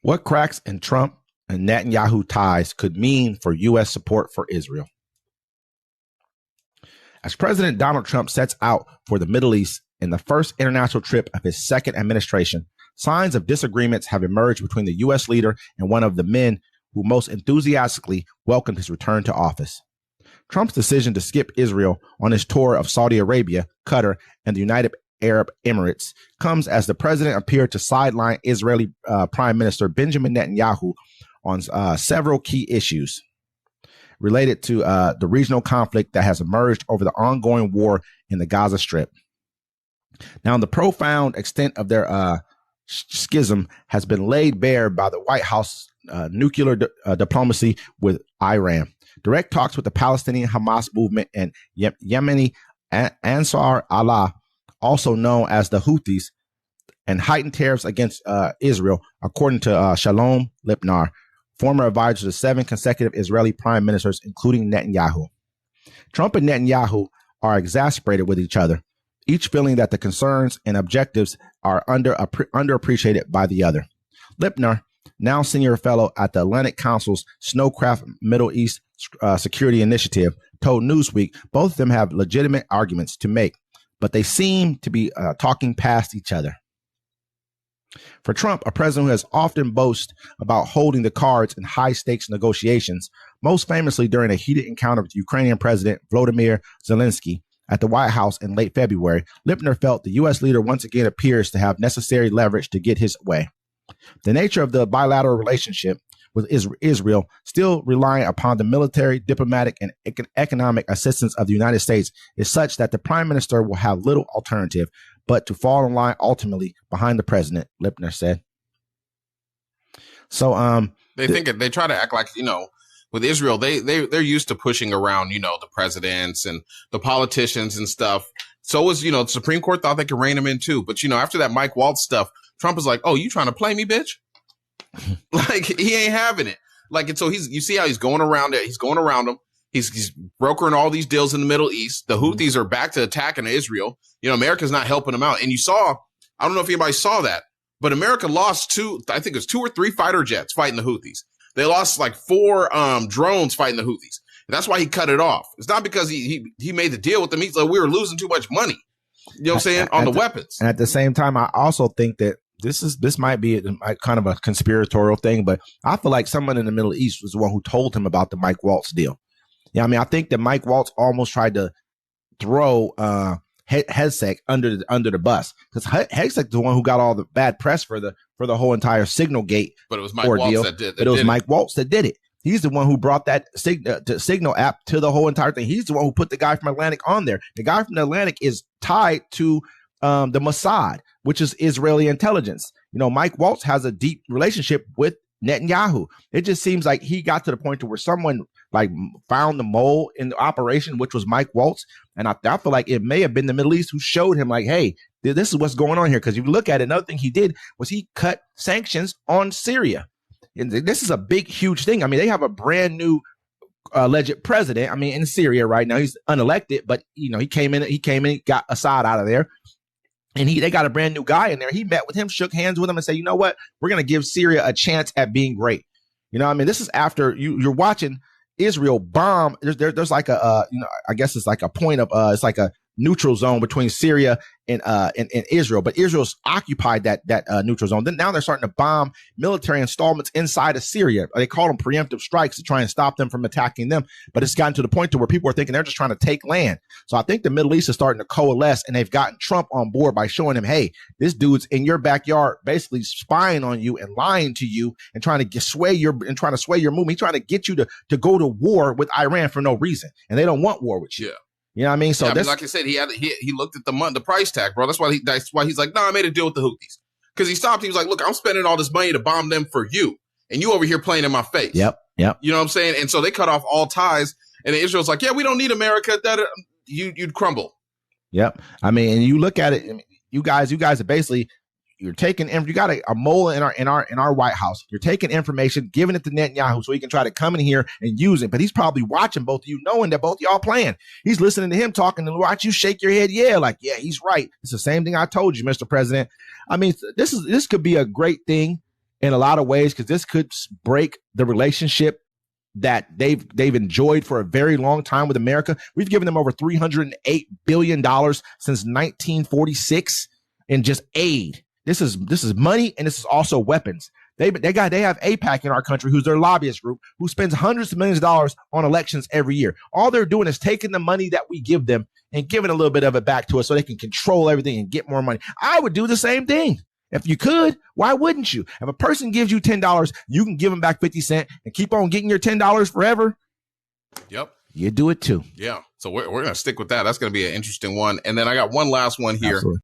What cracks in Trump and Netanyahu ties could mean for U.S. support for Israel. As President Donald Trump sets out for the Middle East in the first international trip of his second administration, signs of disagreements have emerged between the U.S. leader and one of the men who most enthusiastically welcomed his return to office. Trump's decision to skip Israel on his tour of Saudi Arabia, Qatar, and the United Arab Emirates comes as the president appeared to sideline Israeli Prime Minister Benjamin Netanyahu on several key issues related to the regional conflict that has emerged over the ongoing war in the Gaza Strip. Now, the profound extent of their schism has been laid bare by the White House nuclear diplomacy with Iran, direct talks with the Palestinian Hamas movement and Yemeni Ansar Allah, also known as the Houthis, and heightened tariffs against Israel, according to Shalom Lipner, former advisor to 7 consecutive Israeli prime ministers, including Netanyahu. Trump and Netanyahu are exasperated with each other, each feeling that the concerns and objectives are underappreciated by the other. Lipner, now senior fellow at the Atlantic Council's Snowcraft Middle East Security Initiative, told Newsweek both of them have legitimate arguments to make, but they seem to be talking past each other. For Trump, a president who has often boasted about holding the cards in high-stakes negotiations, most famously during a heated encounter with Ukrainian President Volodymyr Zelensky at the White House in late February, Lipner felt the U.S. leader once again appears to have necessary leverage to get his way. The nature of the bilateral relationship with Israel, still relying upon the military, diplomatic, and economic assistance of the United States, is such that the prime minister will have little alternative but to fall in line ultimately behind the president, Lipner said. So they try to act like, with Israel, they're used to pushing around, the presidents and the politicians and stuff. So was, the Supreme Court thought they could rein him in too. But, after that Mike Waltz stuff, Trump is like, oh, you trying to play me, bitch? Like, he ain't having it. Like, and so you see how he's going around it. He's going around them. He's brokering all these deals in the Middle East. The Houthis are back to attacking Israel. America's not helping them out. And you saw, I don't know if anybody saw that, but America lost 2 or 3 fighter jets fighting the Houthis. They lost like 4 drones fighting the Houthis. And that's why he cut it off. It's not because he made the deal with them. He's like, we were losing too much money. You know what I'm saying? On the weapons. And at the same time, I also think that this might be kind of a conspiratorial thing, but I feel like someone in the Middle East was the one who told him about the Mike Waltz deal. Yeah, I think that Mike Waltz almost tried to throw Hegseth under the bus, because Hegseth is the one who got all the bad press for the whole entire Signal Gate. But it was Mike ordeal. Waltz that did. But it was Mike Waltz that did it. He's the one who brought that Signal app to the whole entire thing. He's the one who put the guy from Atlantic on there. The guy from the Atlantic is tied to the Mossad, which is Israeli intelligence. Mike Waltz has a deep relationship with Netanyahu. It just seems like he got to the point to where someone found the mole in the operation, which was Mike Waltz. And I feel like it may have been the Middle East who showed him like, hey, this is what's going on here. Because if you look at it, another thing he did was he cut sanctions on Syria. And this is a big, huge thing. They have a brand new alleged president. In Syria right now, he's unelected, but he came in, got Assad out of there. And they got a brand new guy in there. He met with him, shook hands with him, and said, you know what? We're going to give Syria a chance at being great. This is after you're watching Israel bomb. There's like I guess it's like a point of it's like a neutral zone between Syria and Israel, but Israel's occupied that neutral zone. Then now they're starting to bomb military installments inside of Syria. They call them preemptive strikes to try and stop them from attacking them. But it's gotten to the point to where people are thinking they're just trying to take land. So I think the Middle East is starting to coalesce, and they've gotten Trump on board by showing him, hey, this dude's in your backyard, basically spying on you and lying to you and trying to sway your movement. He's trying to get you to go to war with Iran for no reason, and they don't want war with you. Yeah. You know what I mean? So like I said, he looked at the price tag, bro. That's why he's like, I made a deal with the Houthis. Because he stopped. He was like, look, I'm spending all this money to bomb them for you. And you over here playing in my face. Yep. You know what I'm saying? And so they cut off all ties. And Israel's like, yeah, we don't need America. You'd crumble. Yep. And you look at it, you guys are basically, you're taking, you got a mole in our White House. You're taking information, giving it to Netanyahu so he can try to come in here and use it. But he's probably watching both of you, knowing that both of y'all playing. He's listening to him talking and watch you shake your head. Yeah, like, yeah, he's right. It's the same thing I told you, Mr. President. This could be a great thing in a lot of ways, because this could break the relationship that they've enjoyed for a very long time with America. We've given them over $308 billion since 1946 in just aid. This is money, and this is also weapons. They have AIPAC in our country, who's their lobbyist group, who spends hundreds of millions of dollars on elections every year. All they're doing is taking the money that we give them and giving a little bit of it back to us so they can control everything and get more money. I would do the same thing. If you could, why wouldn't you? If a person gives you $10, you can give them back 50 cents and keep on getting your $10 forever. Yep. You do it too. Yeah. So we're going to stick with that. That's going to be an interesting one. And then I got one last one here. Absolutely.